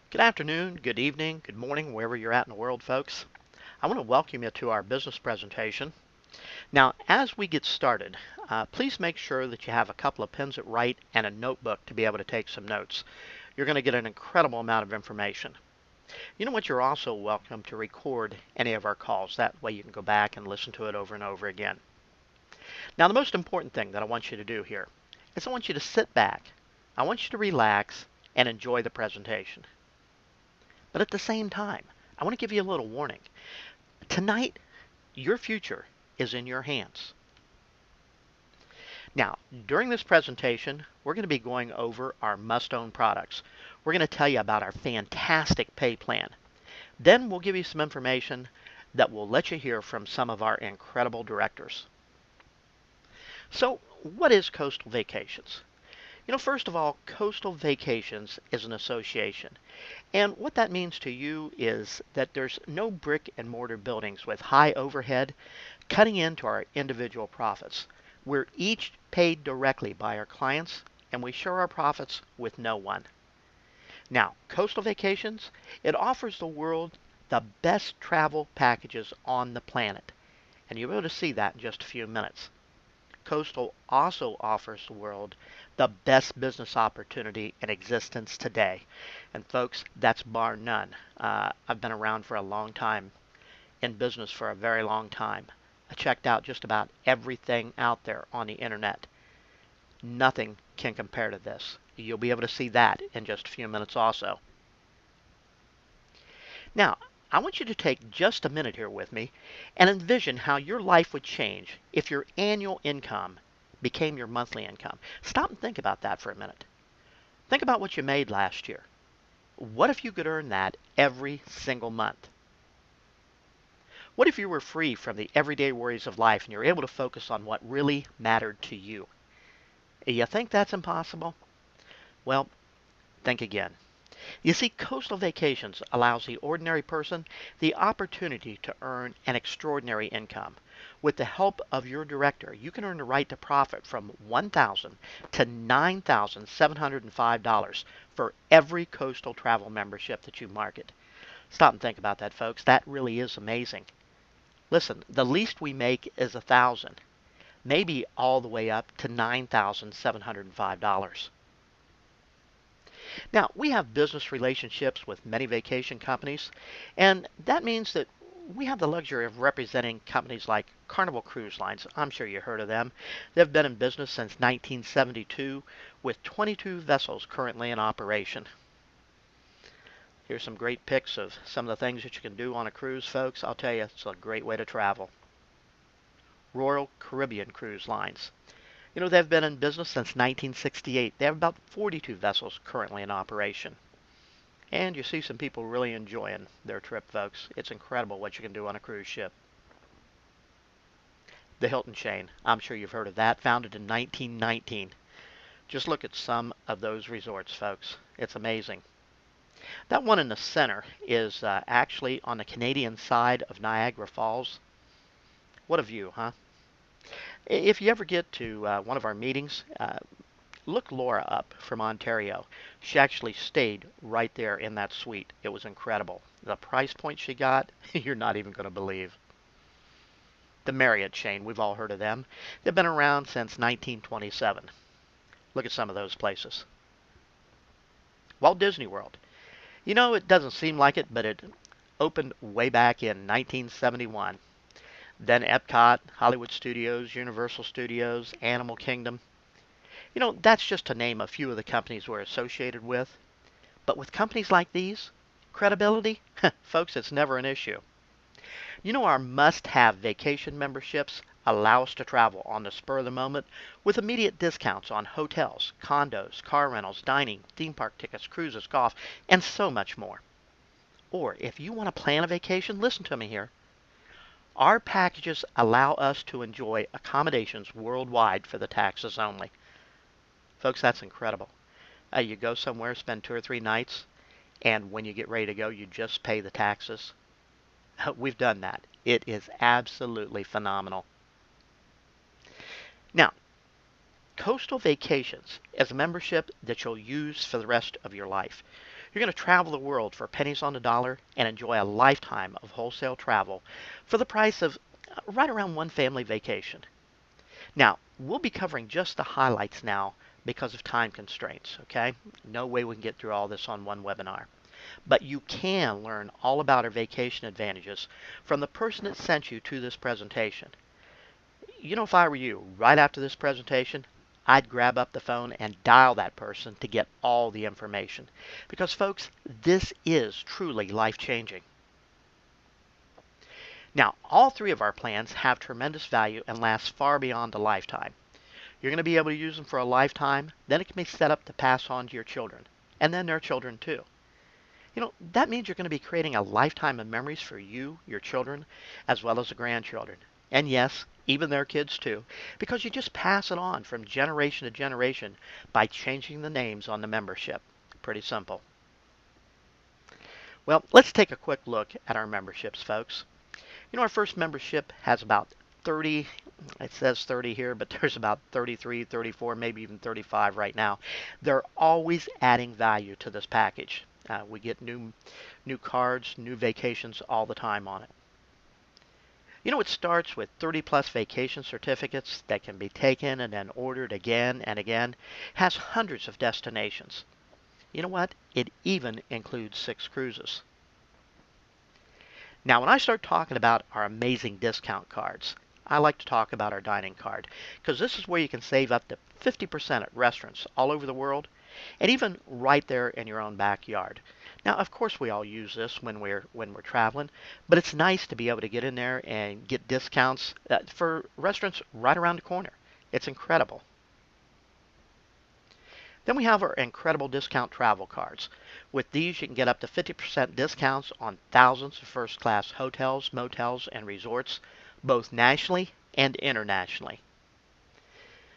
Good afternoon, good evening, good morning, wherever you're at in the world, folks. I want to welcome you to our business presentation. Now, as we get started, please make sure that you have a couple of pens that write and a notebook to be able to take some notes. You're going to get an incredible amount of information. You know what? You're also welcome to record any of our calls. That way you can go back and listen to it over and over again. Now, the most important thing that I want you to do here is I want you to sit back. I want you to relax and enjoy the presentation. But at the same time, I want to give you a little warning. Tonight, your future is in your hands. Now, during this presentation, we're going to be going over our must-own products. We're going to tell you about our fantastic pay plan. Then we'll give you some information that will let you hear from some of our incredible directors. So, what is Coastal Vacations? First of all, Coastal Vacations is an association. And what that means to you is that there's no brick and mortar buildings with high overhead cutting into our individual profits. We're each paid directly by our clients, and we share our profits with no one. Now, Coastal Vacations, it offers the world the best travel packages on the planet. And you'll be able to see that in just a few minutes. Coastal also offers the world the best business opportunity in existence today. And folks, that's bar none. I've been around for a long time, in business for a very long time. I checked out just about everything out there on the internet. Nothing can compare to this. You'll be able to see that in just a few minutes also. Now, I want you to take just a minute here with me and envision how your life would change if your annual income became your monthly income. Stop and think about that for a minute. Think about what you made last year. What if you could earn that every single month? What if you were free from the everyday worries of life and you're able to focus on what really mattered to you? You think that's impossible? Well, think again. You see, Coastal Vacations allows the ordinary person the opportunity to earn an extraordinary income. With the help of your director, you can earn the right to profit from $1,000 to $9,705 for every Coastal travel membership that you market. Stop and think about that, folks. That really is amazing. Listen, the least we make is $1,000, maybe all the way up to $9,705. Now, we have business relationships with many vacation companies, and that means that we have the luxury of representing companies like Carnival Cruise Lines. I'm sure you heard of them. They've been in business since 1972 with 22 vessels currently in operation. Here's some great pics of some of the things that you can do on a cruise, folks. I'll tell you, it's a great way to travel. Royal Caribbean Cruise Lines. They've been in business since 1968. They have about 42 vessels currently in operation. And you see some people really enjoying their trip, folks. It's incredible what you can do on a cruise ship. The Hilton chain, I'm sure you've heard of that, founded in 1919. Just look at some of those resorts, folks. It's amazing. That one in the center is actually on the Canadian side of Niagara Falls. What a view, huh? If you ever get to one of our meetings, look Laura up from Ontario. She actually stayed right there in that suite. It was incredible. The price point she got, you're not even going to believe. The Marriott chain, we've all heard of them. They've been around since 1927. Look at some of those places. Walt Disney World. It doesn't seem like it, but it opened way back in 1971. Then Epcot, Hollywood Studios, Universal Studios, Animal Kingdom. That's just to name a few of the companies we're associated with. But with companies like these, credibility, folks, it's never an issue. Our must-have vacation memberships allow us to travel on the spur of the moment with immediate discounts on hotels, condos, car rentals, dining, theme park tickets, cruises, golf, and so much more. Or if you want to plan a vacation, listen to me here. Our packages allow us to enjoy accommodations worldwide for the taxes only. Folks, that's incredible. You go somewhere, spend 2 or 3 nights, and when you get ready to go, you just pay the taxes. We've done that. It is absolutely phenomenal. Now, Coastal Vacations is a membership that you'll use for the rest of your life. You're going to travel the world for pennies on the dollar and enjoy a lifetime of wholesale travel for the price of right around one family vacation. Now, we'll be covering just the highlights now because of time constraints, okay? No way we can get through all this on one webinar. But you can learn all about our vacation advantages from the person that sent you to this presentation. You know, if I were you, right after this presentation, I'd grab up the phone and dial that person to get all the information. Because, folks, this is truly life-changing. Now, all three of our plans have tremendous value and last far beyond a lifetime. You're going to be able to use them for a lifetime, then it can be set up to pass on to your children, and then their children too. You know, that means you're going to be creating a lifetime of memories for you, your children, as well as the grandchildren. And yes, even their kids too, because you just pass it on from generation to generation by changing the names on the membership. Pretty simple. Well, let's take a quick look at our memberships, folks. You know, our first membership has about 30, it says 30 here, but there's about 33, 34, maybe even 35 right now. They're always adding value to this package. We get new cards, new vacations all the time on it. You know, it starts with 30 plus vacation certificates that can be taken and then ordered again and again. Has hundreds of destinations. You know what? It even includes 6 cruises. Now, when I start talking about our amazing discount cards, I like to talk about our dining card because this is where you can save up to 50% at restaurants all over the world and even right there in your own backyard. Now, of course, we all use this when we're traveling, but it's nice to be able to get in there and get discounts for restaurants right around the corner. It's incredible. Then we have our incredible discount travel cards. With these, you can get up to 50% discounts on thousands of first-class hotels, motels, and resorts, both nationally and internationally.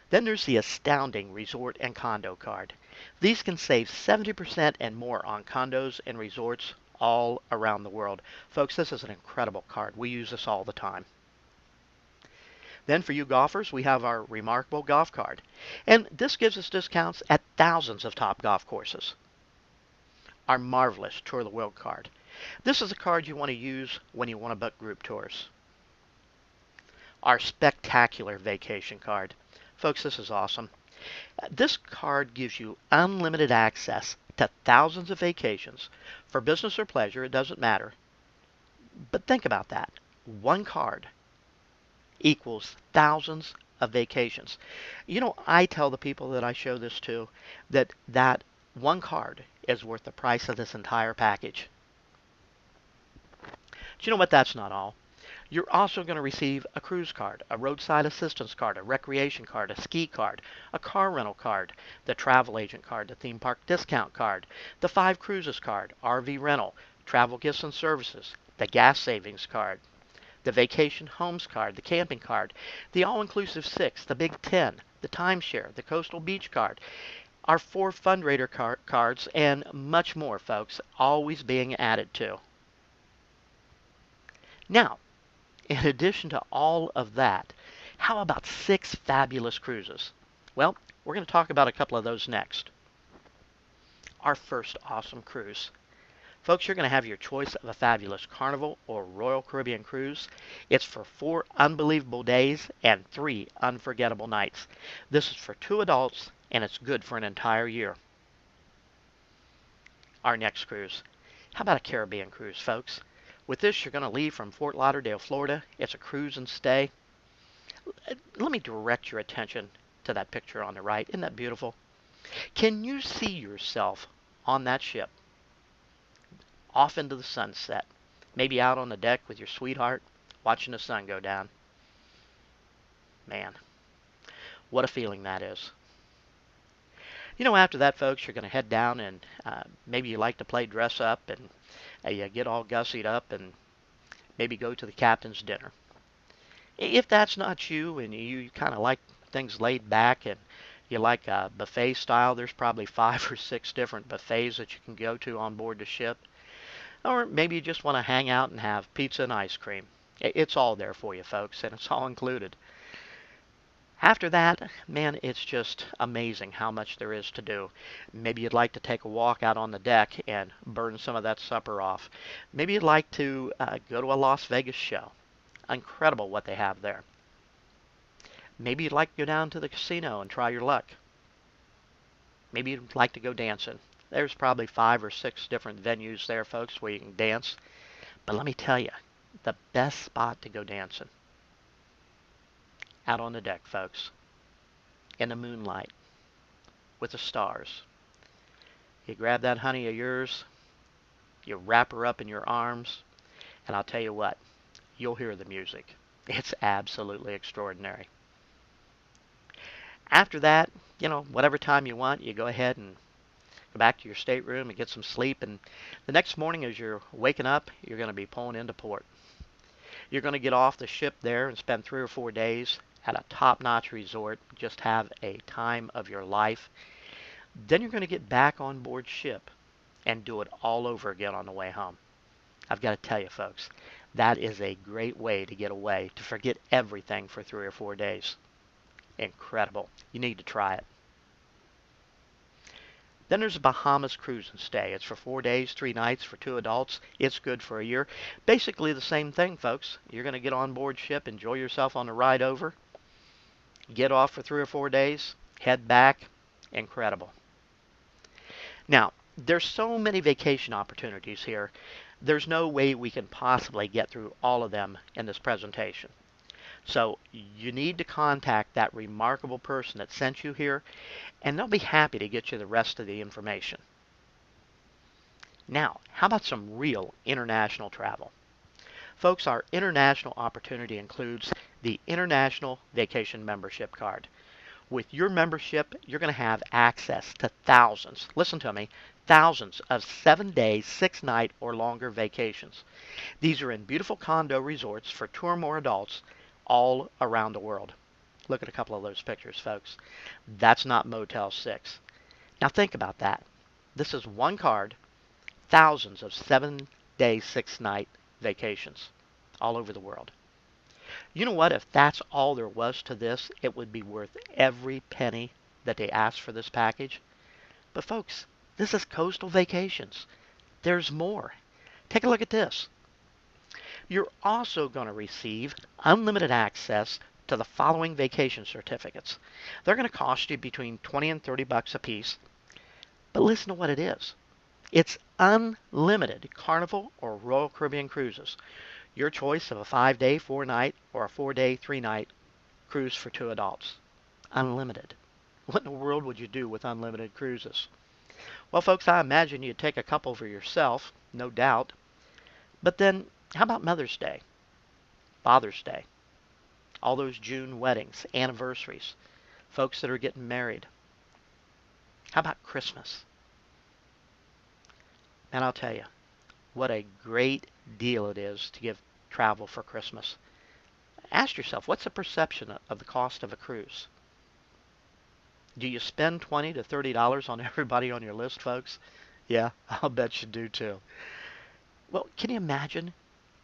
Then there's the astounding resort and condo card. These can save 70% and more on condos and resorts all around the world. Folks, this is an incredible card. We use this all the time. Then for you golfers, we have our remarkable golf card. And this gives us discounts at thousands of top golf courses. Our marvelous Tour of the World card. This is a card you want to use when you want to book group tours. Our spectacular vacation card. Folks, this is awesome. This card gives you unlimited access to thousands of vacations. For business or pleasure, it doesn't matter. But think about that. One card equals thousands of vacations. You know, I tell the people that I show this to that one card is worth the price of this entire package. Do you know what? That's not all. You're also going to receive a cruise card, a roadside assistance card, a recreation card, a ski card, a car rental card, the travel agent card, the theme park discount card, the 5 cruises card, RV rental, travel gifts and services, the gas savings card, the vacation homes card, the camping card, the all-inclusive 6, the Big 10, the timeshare, the coastal beach card, our 4 fundraiser cards, and much more, folks, always being added to. Now, in addition to all of that, how about 6 fabulous cruises? Well, we're going to talk about a couple of those next. Our first awesome cruise. Folks, you're going to have your choice of a fabulous Carnival or Royal Caribbean cruise. It's for 4 unbelievable days and 3 unforgettable nights. This is for 2 adults, and it's good for an entire year. Our next cruise. How about a Caribbean cruise, folks? With this, you're going to leave from Fort Lauderdale, Florida. It's a cruise and stay. Let me direct your attention to that picture on the right. Isn't that beautiful? Can you see yourself on that ship? Off into the sunset, maybe out on the deck with your sweetheart, watching the sun go down. Man, what a feeling that is. You know, after that, folks, you're going to head down and maybe you like to play dress up and you get all gussied up and maybe go to the captain's dinner. If that's not you and you kind of like things laid back and you like a buffet style, there's probably 5 or 6 different buffets that you can go to on board the ship. Or maybe you just want to hang out and have pizza and ice cream. It's all there for you, folks, and it's all included. After that, man, it's just amazing how much there is to do. Maybe you'd like to take a walk out on the deck and burn some of that supper off. Maybe you'd like to go to a Las Vegas show. Incredible what they have there. Maybe you'd like to go down to the casino and try your luck. Maybe you'd like to go dancing. There's probably 5 or 6 different venues there, folks, where you can dance. But let me tell you, the best spot to go dancing, out on the deck, folks, in the moonlight, with the stars. You grab that honey of yours, you wrap her up in your arms, and I'll tell you what, you'll hear the music. It's absolutely extraordinary. After that, whatever time you want, you go ahead and go back to your stateroom and get some sleep. And the next morning, as you're waking up, you're going to be pulling into port. You're going to get off the ship there and spend 3 or 4 days at a top-notch resort. Just have a time of your life. Then you're going to get back on board ship and do it all over again on the way home. I've got to tell you, folks, that is a great way to get away, to forget everything for 3 or 4 days. Incredible. You need to try it. Then there's a Bahamas cruise and stay. It's for 4 days, 3 nights for 2 adults. It's good for a year. Basically the same thing, folks. You're going to get on board ship, enjoy yourself on the ride over, get off for 3 or 4 days, head back. Incredible. Now, there's so many vacation opportunities here. There's no way we can possibly get through all of them in this presentation. So you need to contact that remarkable person that sent you here, and they'll be happy to get you the rest of the information. Now, how about some real international travel? Folks, our international opportunity includes the International Vacation Membership Card. With your membership, you're going to have access to thousands, listen to me, thousands of 7-day, 6-night, or longer vacations. These are in beautiful condo resorts for 2 or more adults all around the world. Look at a couple of those pictures, folks. That's not Motel 6. Now think about that. This is one card, thousands of 7-day, 6-night vacations all over the world. You know what? If that's all there was to this, it would be worth every penny that they asked for this package. But folks, this is Coastal Vacations. There's more. Take a look at this. You're also going to receive unlimited access to the following vacation certificates. They're going to cost you between $20 and $30 a piece. But listen to what it is. It's unlimited Carnival or Royal Caribbean cruises. Your choice of a 5-day, 4-night, or a 4-day, 3-night cruise for 2 adults. Unlimited. What in the world would you do with unlimited cruises? Well, folks, I imagine you'd take a couple for yourself, no doubt. But then, how about Mother's Day, Father's Day, all those June weddings, anniversaries, folks that are getting married? How about Christmas? And I'll tell you, what a great deal it is to give travel for Christmas. Ask yourself, what's the perception of the cost of a cruise? Do you spend $20 to $30 on everybody on your list, folks? Yeah, I'll bet you do too. Well, can you imagine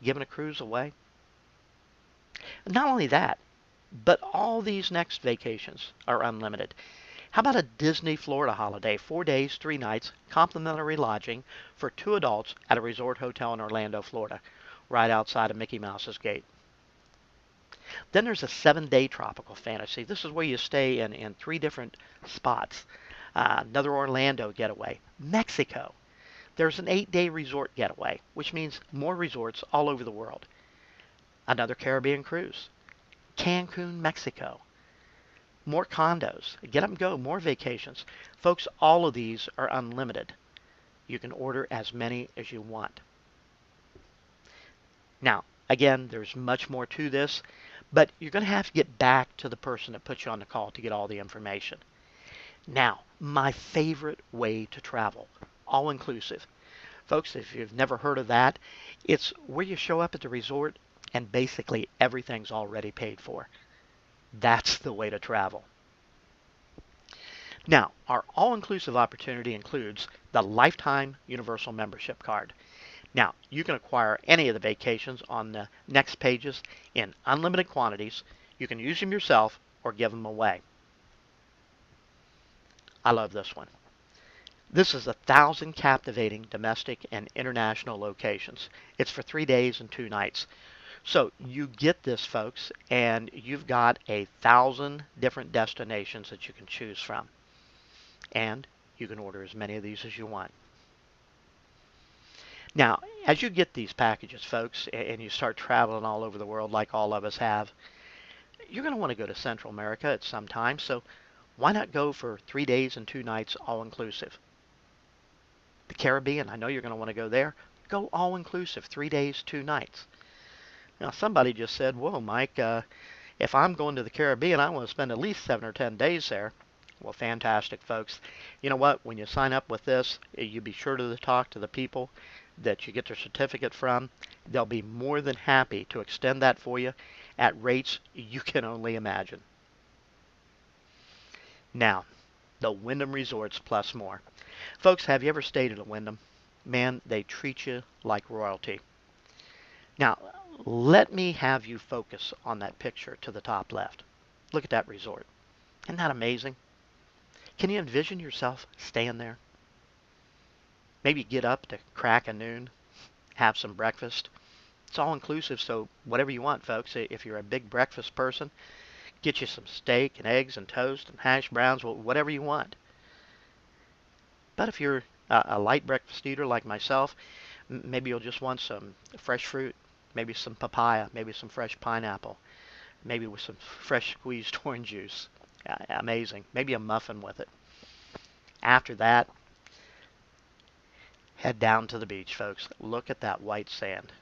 giving a cruise away? Not only that, but all these next vacations are unlimited. How about a Disney Florida holiday, 4 days, 3 nights, complimentary lodging for 2 adults at a resort hotel in Orlando, Florida, right outside of Mickey Mouse's gate? Then there's a 7-day tropical fantasy. This is where you stay in 3 different spots. Another Orlando getaway. Mexico. There's an 8-day resort getaway, which means more resorts all over the world. Another Caribbean cruise. Cancun, Mexico. More condos. Get up and go. More vacations. Folks, all of these are unlimited. You can order as many as you want. Now, again, there's much more to this, but you're going to have to get back to the person that put you on the call to get all the information. Now, my favorite way to travel, all-inclusive. Folks, if you've never heard of that, it's where you show up at the resort and basically everything's already paid for. That's the way to travel. Now, our all-inclusive opportunity includes the Lifetime Universal Membership Card. Now, you can acquire any of the vacations on the next pages in unlimited quantities. You can use them yourself or give them away. I love this one. This is 1,000 captivating domestic and international locations. It's for 3 days and 2 nights. So you get this, folks, and you've got 1,000 different destinations that you can choose from. And you can order as many of these as you want. Now, as you get these packages, folks, and you start traveling all over the world like all of us have, you're going to want to go to Central America at some time. So why not go for 3 days and 2 nights all inclusive? The Caribbean, I know you're going to want to go there. Go all inclusive, 3 days, 2 nights. Now, somebody just said, whoa, Mike, if I'm going to the Caribbean, I want to spend at least 7 or 10 days there. Well, fantastic, folks. You know what? When you sign up with this, you be sure to talk to the people that you get their certificate from. They'll be more than happy to extend that for you at rates you can only imagine. Now, the Wyndham Resorts plus more. Folks, have you ever stayed at a Wyndham? Man, they treat you like royalty. Now, let me have you focus on that picture to the top left. Look at that resort. Isn't that amazing? Can you envision yourself staying there? Maybe get up to crack of noon, have some breakfast. It's all inclusive, so whatever you want, folks. If you're a big breakfast person, get you some steak and eggs and toast and hash browns, whatever you want. But if you're a light breakfast eater like myself, maybe you'll just want some fresh fruit, maybe some papaya, maybe some fresh pineapple, maybe with some fresh squeezed orange juice. Amazing. Maybe a muffin with it. After that, head down to the beach, folks. Look at that white sand.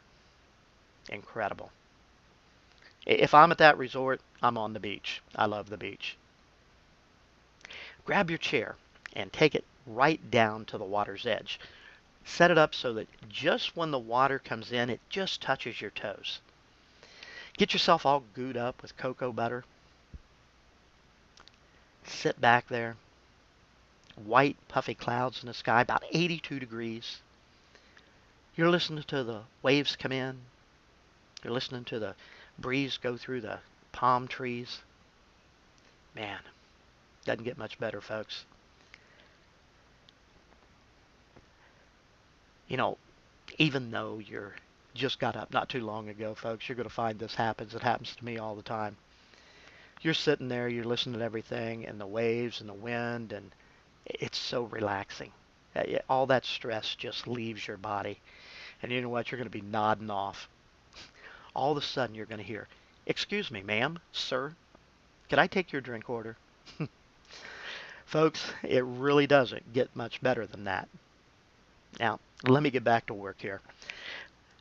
Incredible. If I'm at that resort, I'm on the beach. I love the beach. Grab your chair and take it right down to the water's edge. Set it up so that just when the water comes in, it just touches your toes. Get yourself all gooed up with cocoa butter. Sit back there. White, puffy clouds in the sky, about 82 degrees. You're listening to the waves come in. You're listening to the breeze go through the palm trees. Man, doesn't get much better, folks. You know, even though you're just got up not too long ago, folks, you're going to find this happens. It happens to me all the time. You're sitting there, you're listening to everything and the waves and the wind, and it's so relaxing. All that stress just leaves your body. And you know what? You're going to be nodding off. All of a sudden, you're going to hear, "Excuse me, ma'am, sir, could I take your drink order?" Folks, it really doesn't get much better than that. Now, let me get back to work here.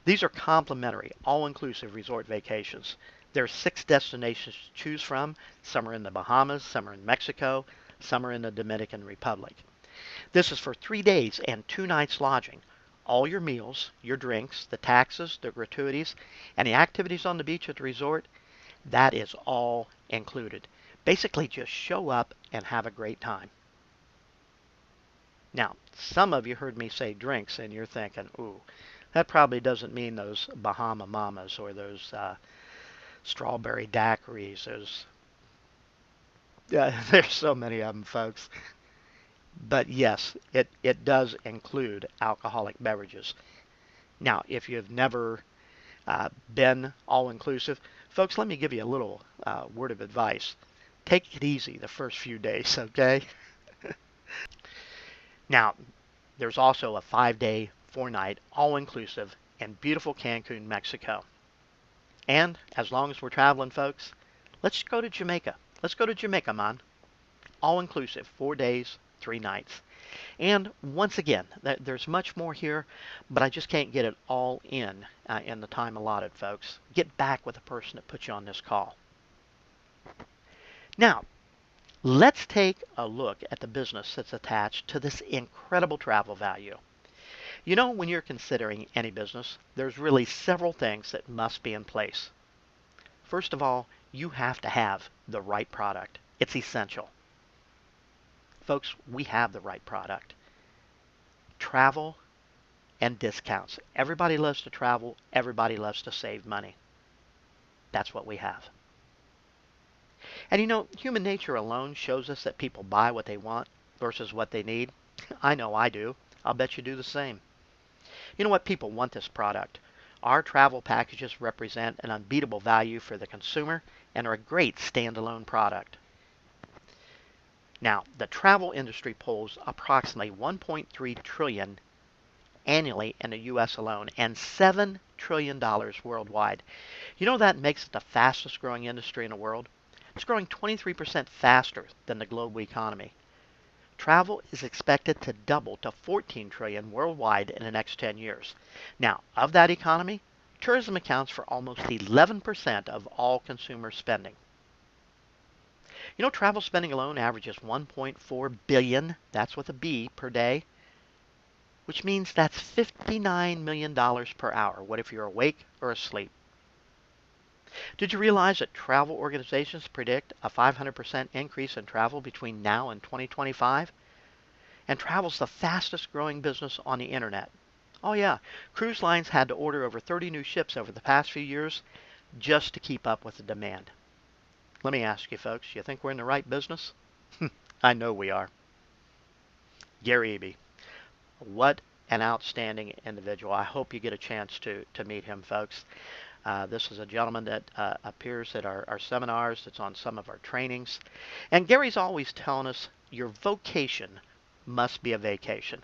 These are complimentary, all-inclusive resort vacations. There are 6 destinations to choose from. Some are in the Bahamas, some are in Mexico, some are in the Dominican Republic. This is for 3 days and 2 nights lodging. All your meals, your drinks, the taxes, the gratuities, and the activities on the beach at the resort, that is all included. Basically, just show up and have a great time. Now, some of you heard me say drinks, and you're thinking, ooh, that probably doesn't mean those Bahama Mamas or those strawberry daiquiris. There's so many of them, folks. But yes, it does include alcoholic beverages. Now, if you've never been all-inclusive, folks, let me give you a little word of advice. Take it easy the first few days, okay? Now, there's also a 5-day, 4-night, all-inclusive in beautiful Cancun, Mexico. And as long as we're traveling, folks, let's go to Jamaica. Let's go to Jamaica, man. All-inclusive, 4 days, 3 nights. And once again, there's much more here, but I just can't get it all in the time allotted, folks. Get back with the person that put you on this call. Now, let's take a look at the business that's attached to this incredible travel value. You know, when you're considering any business, there's really several things that must be in place. First of all, you have to have the right product. It's essential. Folks, we have the right product. Travel and discounts. Everybody loves to travel. Everybody loves to save money. That's what we have. And you know, human nature alone shows us that people buy what they want versus what they need. I know I do. I'll bet you do the same. You know what? People want this product. Our travel packages represent an unbeatable value for the consumer and are a great standalone product. Now, the travel industry pulls approximately 1.3 trillion annually in the US alone and $7 trillion worldwide. You know that makes it the fastest growing industry in the world? It's growing 23% faster than the global economy. Travel is expected to double to 14 trillion worldwide in the next 10 years. Now, of that economy, tourism accounts for almost 11% of all consumer spending. You know, travel spending alone averages 1.4 billion, that's with a B, per day, which means that's $59 million per hour. What if you're awake or asleep? Did you realize that travel organizations predict a 500% increase in travel between now and 2025? And travel's the fastest growing business on the internet. Oh yeah, cruise lines had to order over 30 new ships over the past few years just to keep up with the demand. Let me ask you folks, you think we're in the right business? I know we are. Gary Eby. What an outstanding individual. I hope you get a chance to meet him, folks. This is a gentleman that appears at our seminars, that's on some of our trainings. And Gary's always telling us your vocation must be a vacation.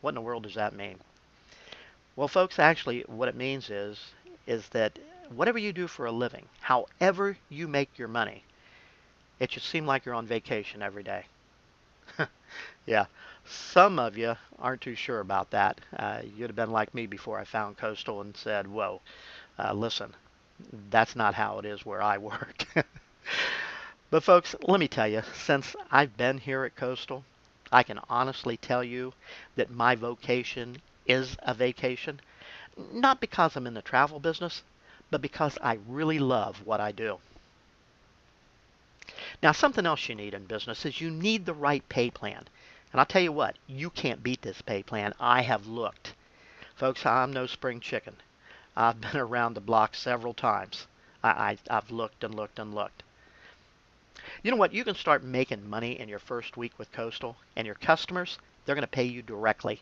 What in the world does that mean? Well, folks, actually, what it means is that whatever you do for a living, however you make your money, it should seem like you're on vacation every day. Yeah, some of you aren't too sure about that. You'd have been like me before I found Coastal and said, whoa, listen, that's not how it is where I work. But folks, let me tell you, since I've been here at Coastal, I can honestly tell you that my vocation is a vacation. Not because I'm in the travel business, but because I really love what I do. Now, something else you need in business is you need the right pay plan. And I'll tell you what, you can't beat this pay plan. I have looked. Folks, I'm no spring chicken. I've been around the block several times. I've looked and looked and looked. You know what? You can start making money in your first week with Coastal, and your customers, they're going to pay you directly.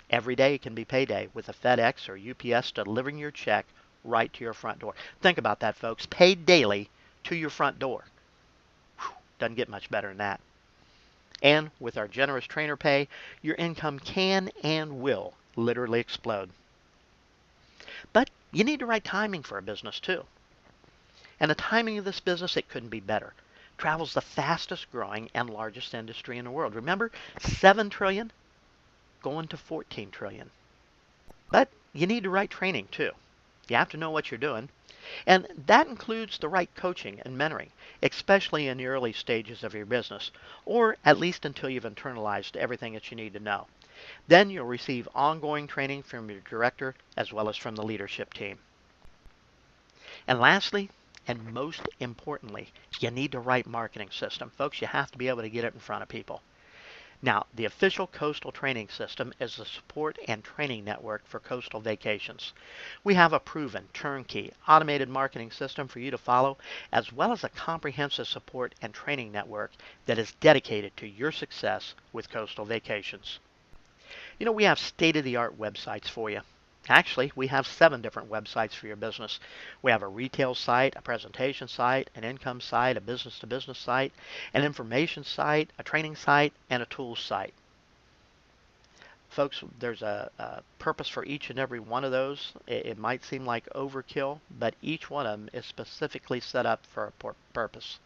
Every day can be payday with a FedEx or UPS delivering your check right to your front door. Think about that, folks. Paid daily to your front door. Whew, doesn't get much better than that. And with our generous trainer pay, your income can and will literally explode. But you need the right timing for a business too. And the timing of this business, it couldn't be better. Travel's the fastest growing and largest industry in the world. Remember, 7 trillion going to 14 trillion. But you need the right training too. You have to know what you're doing. And that includes the right coaching and mentoring, especially in the early stages of your business, or at least until you've internalized everything that you need to know. Then you'll receive ongoing training from your director as well as from the leadership team. And lastly, and most importantly, you need the right marketing system. Folks, you have to be able to get it in front of people. Now, the official Coastal Training System is the support and training network for coastal vacations. We have a proven, turnkey, automated marketing system for you to follow, as well as a comprehensive support and training network that is dedicated to your success with coastal vacations. You know, we have state-of-the-art websites for you. Actually, we have 7 different websites for your business. We have a retail site, a presentation site, an income site, a business-to-business site, an information site, a training site, and a tools site. Folks, there's a purpose for each and every one of those. It might seem like overkill, but each one of them is specifically set up for a purpose.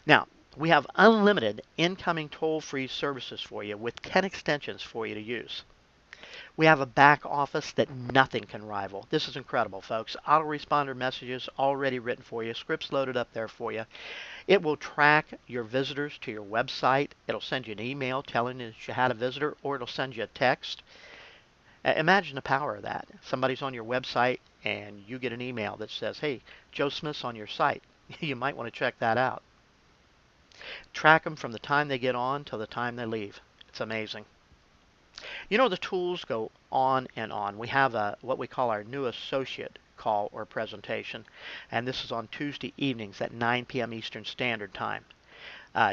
Now, we have unlimited incoming toll-free services for you with 10 extensions for you to use. We have a back office that nothing can rival. This is incredible, folks. Autoresponder messages already written for you, scripts loaded up there for you. It will track your visitors to your website. It'll send you an email telling you that you had a visitor, or it'll send you a text. Imagine the power of that. Somebody's on your website and you get an email that says, hey, Joe Smith's on your site. You might want to check that out. Track them from the time they get on till the time they leave. It's amazing. You know, the tools go on and on. We have what we call our new associate call or presentation. And this is on Tuesday evenings at 9 p.m. Eastern Standard Time.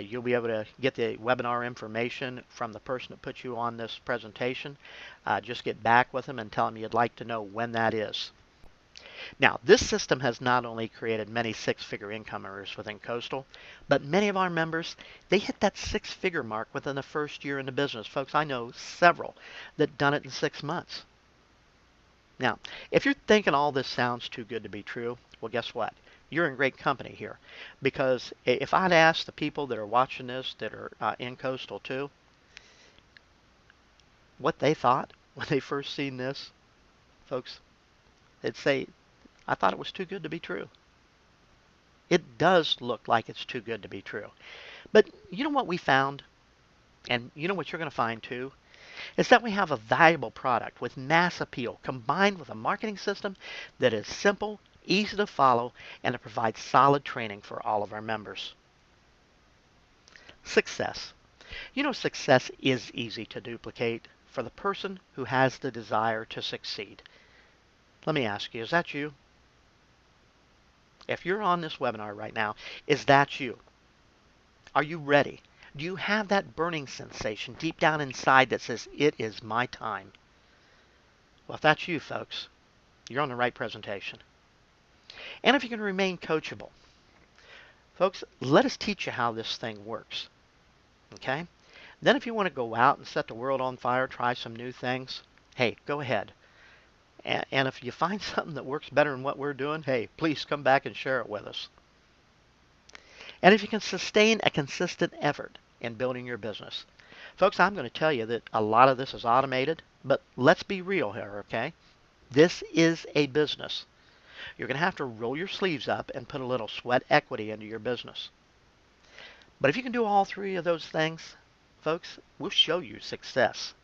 You'll be able to get the webinar information from the person that put you on this presentation. Just get back with them and tell them you'd like to know when that is. Now, this system has not only created many six-figure income earners within Coastal, but many of our members, they hit that six-figure mark within the first year in the business. Folks, I know several that done it in 6 months. Now, if you're thinking all this sounds too good to be true, well, guess what? You're in great company here. Because if I'd asked the people that are watching this, that are in Coastal too, what they thought when they first seen this, folks, they'd say, I thought it was too good to be true. It does look like it's too good to be true. But you know what we found? And you know what you're going to find too? Is that we have a valuable product with mass appeal combined with a marketing system that is simple, easy to follow, and it provides solid training for all of our members. Success. You know, success is easy to duplicate for the person who has the desire to succeed. Let me ask you, is that you? If you're on this webinar right now, is that you? Are you ready? Do you have that burning sensation deep down inside that says, it is my time? Well, if that's you, folks, you're on the right presentation. And if you can remain coachable, folks, let us teach you how this thing works. Okay? Then if you want to go out and set the world on fire, try some new things, hey, go ahead. And if you find something that works better than what we're doing, hey, please come back and share it with us. And if you can sustain a consistent effort in building your business. Folks, I'm going to tell you that a lot of this is automated, but let's be real here, okay? This is a business. You're going to have to roll your sleeves up and put a little sweat equity into your business. But if you can do all three of those things, folks, we'll show you success.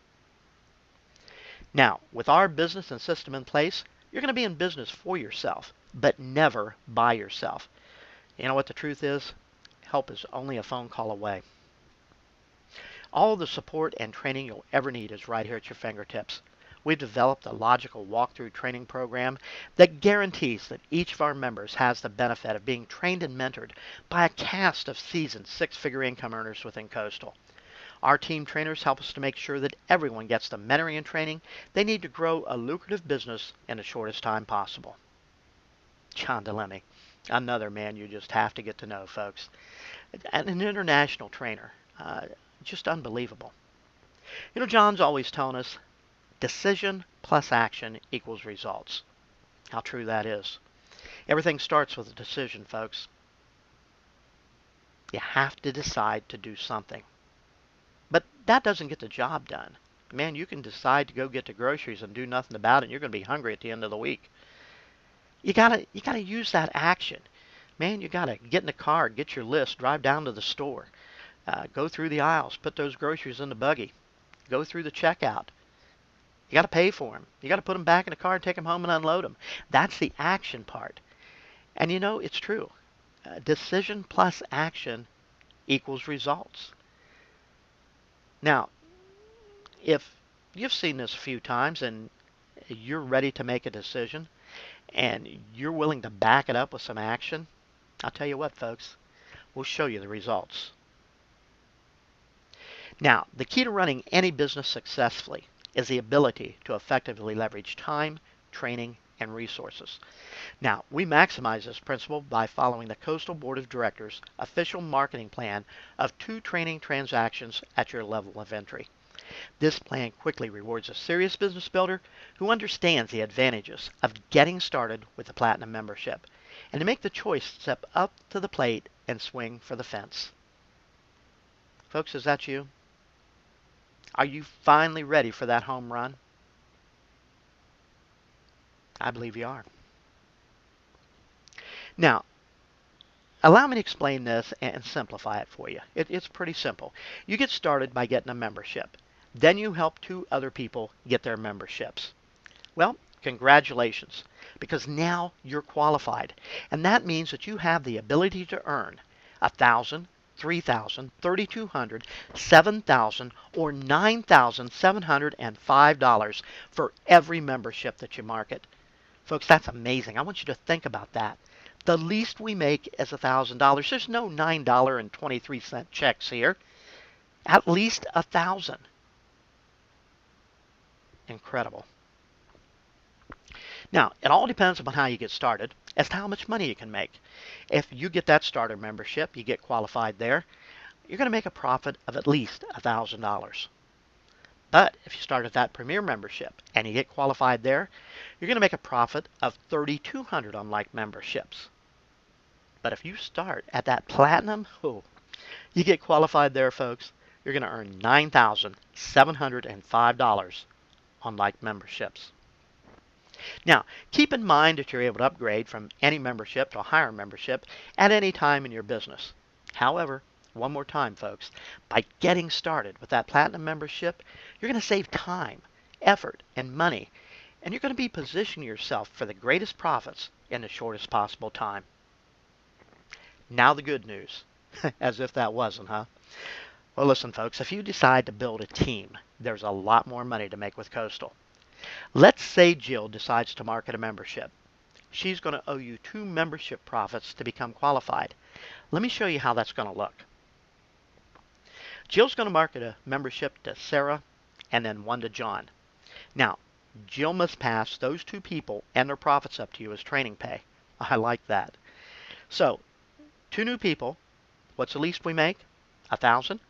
Now, with our business and system in place, you're going to be in business for yourself, but never by yourself. You know what the truth is? Help is only a phone call away. All the support and training you'll ever need is right here at your fingertips. We've developed a logical walkthrough training program that guarantees that each of our members has the benefit of being trained and mentored by a cast of seasoned six-figure income earners within Coastal. Our team trainers help us to make sure that everyone gets the mentoring and training they need to grow a lucrative business in the shortest time possible. John DeLemme, another man you just have to get to know, folks. And an international trainer. Just unbelievable. You know, John's always telling us decision plus action equals results. How true that is. Everything starts with a decision, folks. You have to decide to do something. But that doesn't get the job done. Man, you can decide to go get the groceries and do nothing about it, and you're going to be hungry at the end of the week. You gotta use that action. Man, you gotta get in the car, get your list, drive down to the store, go through the aisles, put those groceries in the buggy, go through the checkout. You got to pay for them. You got to put them back in the car and take them home and unload them. That's the action part. And you know, it's true. Decision plus action equals results. Now, if you've seen this a few times and you're ready to make a decision and you're willing to back it up with some action, I'll tell you what, folks, we'll show you the results. Now, the key to running any business successfully is the ability to effectively leverage time, training, and resources. Now, we maximize this principle by following the Coastal Board of Directors' official marketing plan of 2 training transactions at your level of entry. This plan quickly rewards a serious business builder who understands the advantages of getting started with the Platinum membership and to make the choice to step up to the plate and swing for the fence. Folks, is that you? Are you finally ready for that home run? I believe you are. Now, allow me to explain this and simplify it for you. It's pretty simple. You get started by getting a membership. Then you help 2 other people get their memberships. Well, congratulations, because now you're qualified. And that means that you have the ability to earn $1,000, $3,000, $3,200, $7,000, or $9,705 for every membership that you market. Folks, that's amazing. I want you to think about that. The least we make is $1,000. There's no $9.23 checks here. At least 1,000. Incredible. Now, it all depends upon how you get started as to how much money you can make. If you get that starter membership, you get qualified there, you're going to make a profit of at least $1,000. But if you start at that premier membership and you get qualified there, you're going to make a profit of $3,200 on like memberships. But if you start at that platinum, you get qualified there, folks, you're going to earn $9,705 on like memberships. Now, keep in mind that you're able to upgrade from any membership to a higher membership at any time in your business. However, one more time, folks, by getting started with that platinum membership, you're going to save time, effort, and money, and you're going to be positioning yourself for the greatest profits in the shortest possible time. Now the good news. As if that wasn't, huh? Well, listen, folks, if you decide to build a team, there's a lot more money to make with Coastal. Let's say Jill decides to market a membership. She's going to owe you 2 membership profits to become qualified. Let me show you how that's going to look. Jill's going to market a membership to Sarah and then one to John. Now, Jill must pass those 2 people and their profits up to you as training pay. I like that. So, 2 new people, what's the least we make? 1,000.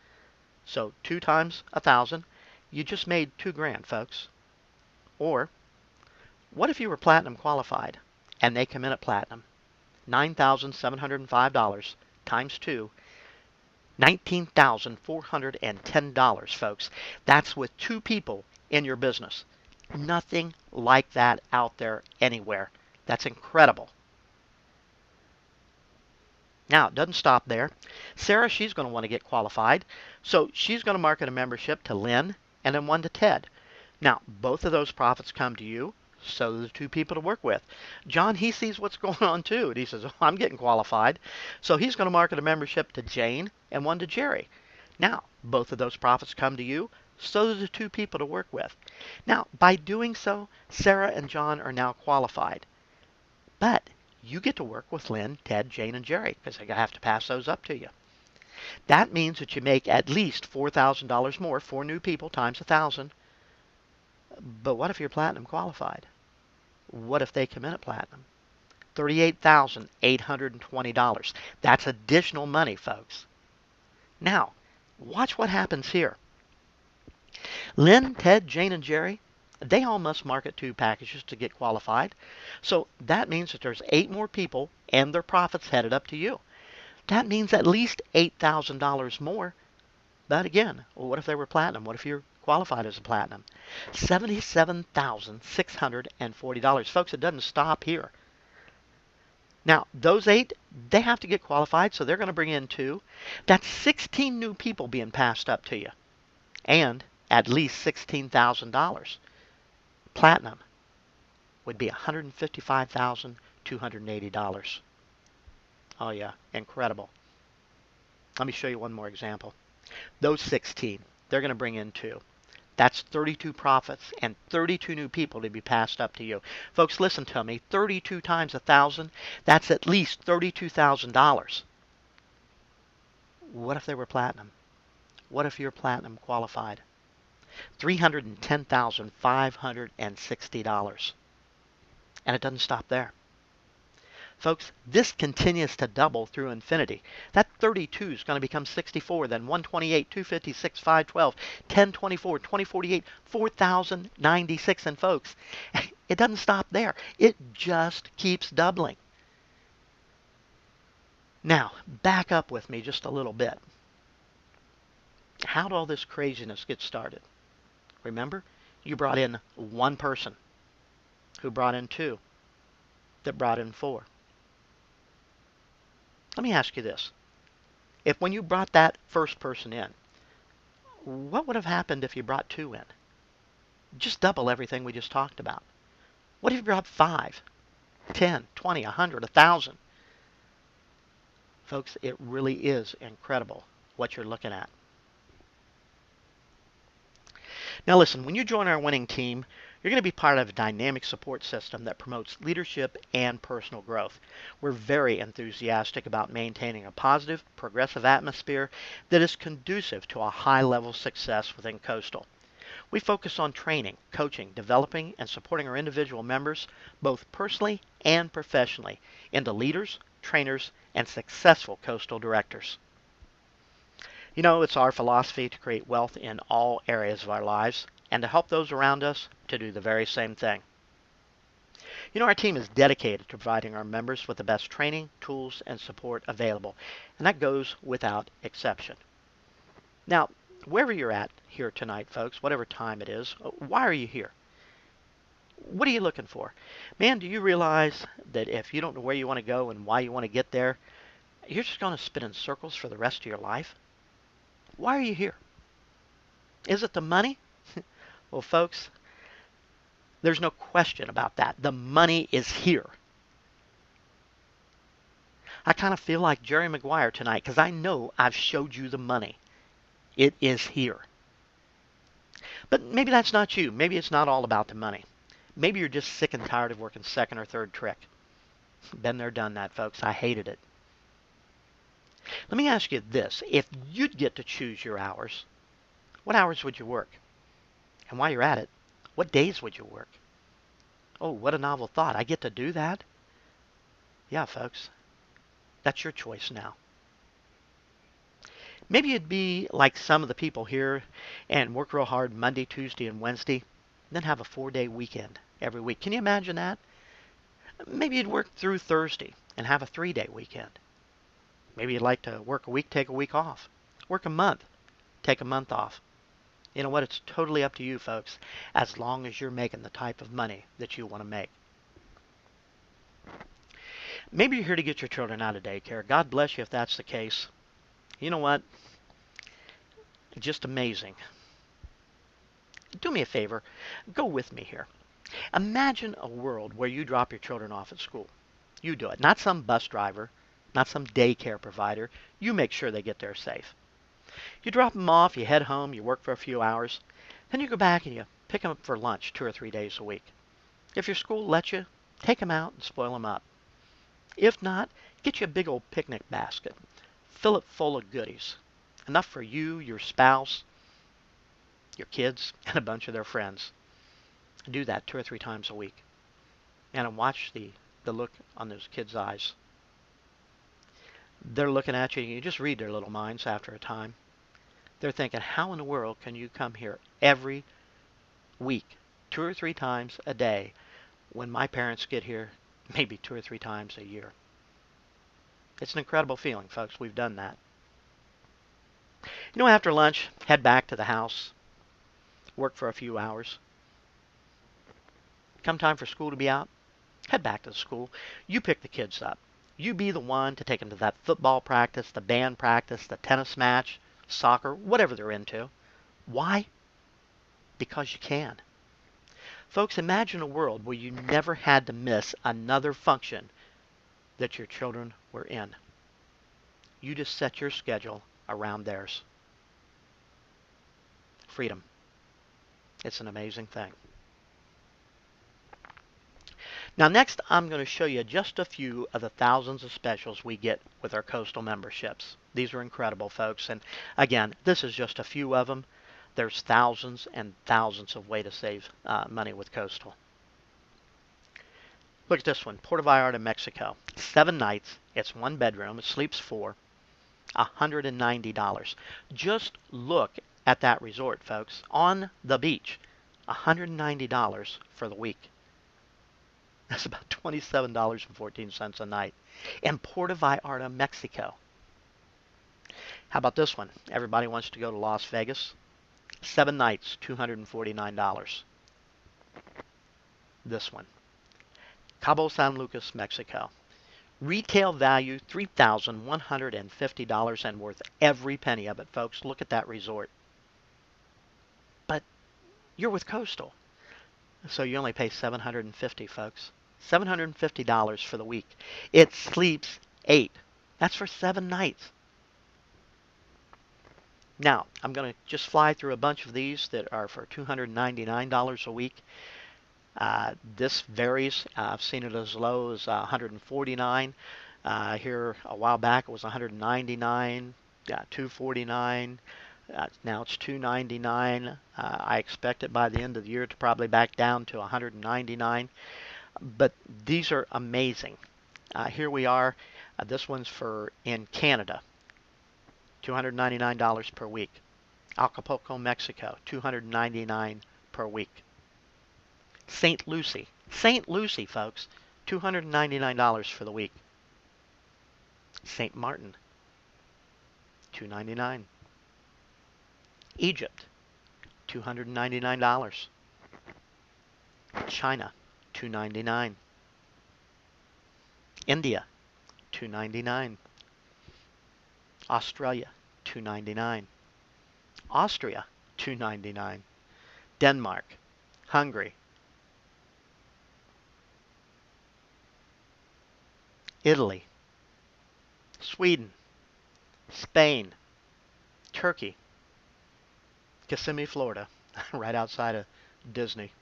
So 2 times 1,000, you just made $2,000, folks. Or, what if you were platinum qualified and they come in at platinum? $9,705 times 2, $19,410, folks. That's with 2 people in your business. Nothing like that out there anywhere. That's incredible. Now, it doesn't stop there. Sarah, she's going to want to get qualified. So she's going to market a membership to Lynn and then one to Ted. Now, both of those profits come to you, so do the 2 people to work with. John, he sees what's going on too, and he says, oh, I'm getting qualified. So he's going to market a membership to Jane and one to Jerry. Now, both of those profits come to you, so do the 2 people to work with. Now, by doing so, Sarah and John are now qualified. But you get to work with Lynn, Ted, Jane, and Jerry because I have to pass those up to you. That means that you make at least $4,000 more, 4 new people times 1,000. But what if you're platinum qualified? What if they come in at platinum? $38,820. That's additional money, folks. Now, watch what happens here. Lynn, Ted, Jane, and Jerry, they all must market 2 packages to get qualified. So that means that there's 8 more people and their profits headed up to you. That means at least $8,000 more. But again, what if they were platinum? What if you're qualified as a platinum? $77,640. Folks, it doesn't stop here. Now, those 8, they have to get qualified, so they're going to bring in 2. That's 16 new people being passed up to you. And at least $16,000. Platinum would be $155,280. Oh yeah, incredible. Let me show you one more example. Those 16, they're going to bring in 2. That's 32 profits and 32 new people to be passed up to you. Folks, listen to me. 32 times 1,000, that's at least $32,000. What if they were platinum? What if you're platinum qualified? $310,560. And it doesn't stop there. Folks, this continues to double through infinity. That 32 is going to become 64, then 128, 256, 512, 1024, 2048, 4,096. And folks, it doesn't stop there. It just keeps doubling. Now, back up with me just a little bit. How did all this craziness get started? Remember, you brought in 1 person who brought in 2 that brought in 4. Let me ask you this. If when you brought that first person in, what would have happened if you brought 2 in? Just double everything we just talked about. What if you brought 5, 10, 20, 100, 1,000? Folks, it really is incredible what you're looking at. Now listen, when you join our winning team, You're going to be part of a dynamic support system that promotes leadership and personal growth. We're very enthusiastic about maintaining a positive, progressive atmosphere that is conducive to a high level of success within Coastal. We focus on training, coaching, developing, and supporting our individual members, both personally and professionally, into leaders, trainers, and successful Coastal directors. You know, it's our philosophy to create wealth in all areas of our lives and to help those around us to do the very same thing. You know, our team is dedicated to providing our members with the best training, tools, and support available, and that goes without exception. Now, wherever you're at here tonight, folks, whatever time it is, why are you here? What are you looking for? Man, do you realize that if you don't know where you want to go and why you want to get there, you're just going to spin in circles for the rest of your life? Why are you here? Is it the money? Well, folks, there's no question about that. The money is here. I kind of feel like Jerry Maguire tonight because I know I've showed you the money. It is here. But maybe that's not you. Maybe it's not all about the money. Maybe you're just sick and tired of working second or third trick. Been there, done that, folks. I hated it. Let me ask you this. If you'd get to choose your hours, what hours would you work? And while you're at it, what days would you work? Oh, what a novel thought. I get to do that? Yeah, folks. That's your choice now. Maybe you'd be like some of the people here and work real hard Monday, Tuesday, and Wednesday, then have a 4-day weekend every week. Can you imagine that? Maybe you'd work through Thursday and have a 3-day weekend. Maybe you'd like to work a week, take a week off. Work a month, take a month off. You know what? It's totally up to you, folks, as long as you're making the type of money that you want to make. Maybe you're here to get your children out of daycare. God bless you if that's the case. You know what? Just amazing. Do me a favor. Go with me here. Imagine a world where you drop your children off at school. You do it. Not some bus driver, not some daycare provider. You make sure they get there safe. You drop them off, you head home, you work for a few hours. Then you go back and you pick them up for lunch 2 or 3 days a week. If your school lets you, take them out and spoil them up. If not, get you a big old picnic basket. Fill it full of goodies. Enough for you, your spouse, your kids, and a bunch of their friends. Do that 2 or 3 times a week. And watch the look on those kids' eyes. They're looking at you, and you just read their little minds after a time. They're thinking, how in the world can you come here every week, 2 or 3 times a day, when my parents get here maybe 2 or 3 times a year? It's an incredible feeling, folks. We've done that. You know, after lunch, head back to the house, work for a few hours. Come time for school to be out, head back to the school. You pick the kids up. You be the one to take them to that football practice, the band practice, the tennis match, soccer, whatever they're into. Why? Because you can. Folks, imagine a world where you never had to miss another function that your children were in. You just set your schedule around theirs. Freedom. It's an amazing thing. Now next, I'm going to show you just a few of the thousands of specials we get with our Coastal memberships. These are incredible, folks. And again, this is just a few of them. There's thousands and thousands of ways to save money with Coastal. Look at this one, Puerto Vallarta, Mexico. 7 nights. It's 1 bedroom. It sleeps 4. $190. Just look at that resort, folks. On the beach. $190 for the week. That's about $27.14 a night. In Puerto Vallarta, Mexico. How about this one? Everybody wants to go to Las Vegas. 7 nights, $249. This one. Cabo San Lucas, Mexico. Retail value, $3,150 and worth every penny of it, folks. Look at that resort. But you're with Coastal. So you only pay $750, folks. $750 for the week. It sleeps 8. That's for 7 nights. Now, I'm going to just fly through a bunch of these that are for $299 a week. This varies. I've seen it as low as 149. Here a while back it was 199, 249. Now it's 299. I expect it by the end of the year to probably back down to 199. But these are amazing. Here we are. This one's for in Canada, $299 per week. Acapulco, Mexico, $299 per week. St. Lucie, folks, $299 for the week. St. Martin, $299. Egypt, $299. China, $299. India, $299. Australia, $299. Austria, $299. Denmark, Hungary, Italy, Sweden, Spain, Turkey, Kissimmee, Florida, right outside of Disney.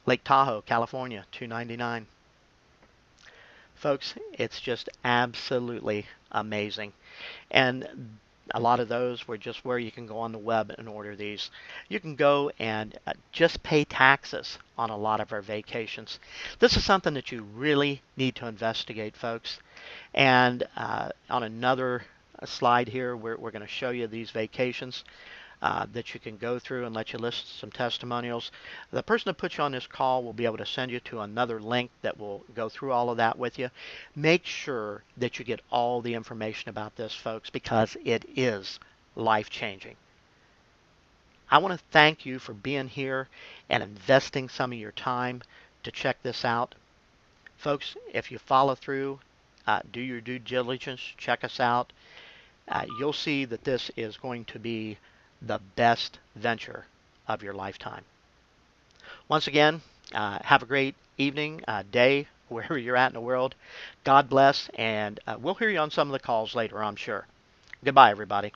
Lake Tahoe, California, $299. Folks, it's just absolutely amazing. And a lot of those were just where you can go on the web and order these. You can go and just pay taxes on a lot of our vacations. This is something that you really need to investigate, folks. And on another slide here, we're going to show you these vacations that you can go through and let you list some testimonials. The person that puts you on this call will be able to send you to another link that will go through all of that with you. Make sure that you get all the information about this, folks, because it is life-changing. I want to thank you for being here and investing some of your time to check this out. Folks, if you follow through, do your due diligence, check us out. You'll see that this is going to be the best venture of your lifetime. Once again, have a great evening, day, wherever you're at in the world. God bless, and we'll hear you on some of the calls later, I'm sure. Goodbye, everybody.